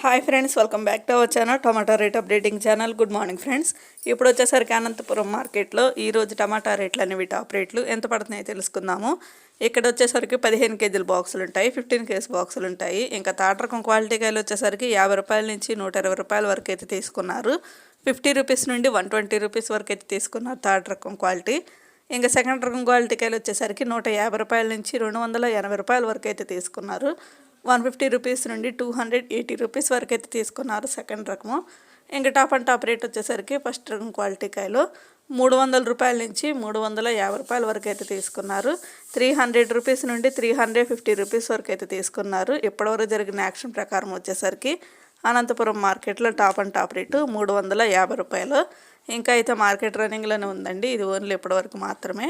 Hi friends, welcome back to our channel tomato rate updating channel. Good morning friends. ఇప్పుడు వచ్చేసరికి అనంతపురం మార్కెట్లో ఈరోజు టమాటా రేట్లు అనేవి టాప్ రేట్లు ఎంత పడుతున్నాయో తెలుసుకుందాము. ఇక్కడ వచ్చేసరికి 15 కేజీల బాక్సులు ఉంటాయి, 15 కేజీ బాక్సులు ఉంటాయి. ఇంకా తాట రకం క్వాలిటీ కాయలు వచ్చేసరికి 50 రూపాయల నుంచి 120 రూపాయల వరకు అయితే తీసుకున్నారు. 50 రూపీస్ నుండి 120 రూపీస్ వరకు అయితే తీసుకున్నారు తాట రకం క్వాలిటీ. ఇంకా సెకండ్ రకం క్వాలిటీ కాయలు వచ్చేసరికి 150 రూపాయల నుంచి 280 రూపాయల వరకు అయితే తీసుకున్నారు. 150 రూపీస్ నుండి 280 రూపీస్ వరకు అయితే తీసుకున్నారు సెకండ్ రకము. ఇంకా టాప్ అండ్ టాప్ రేట్ వచ్చేసరికి ఫస్ట్ రకం క్వాలిటీ కాయలు 300 రూపాయల నుంచి 350 రూపాయల వరకు అయితే తీసుకున్నారు. 300 రూపీస్ నుండి 350 రూపీస్ వరకు అయితే తీసుకున్నారు. ఇప్పటివరకు జరిగిన యాక్షన్ ప్రకారం వచ్చేసరికి అనంతపురం మార్కెట్లో టాప్ అండ్ టాప్ రేటు 350 రూపాయలు. ఇంకా అయితే మార్కెట్ రన్నింగ్లోనే ఉందండి, ఇది ఓన్లీ ఇప్పటివరకు మాత్రమే.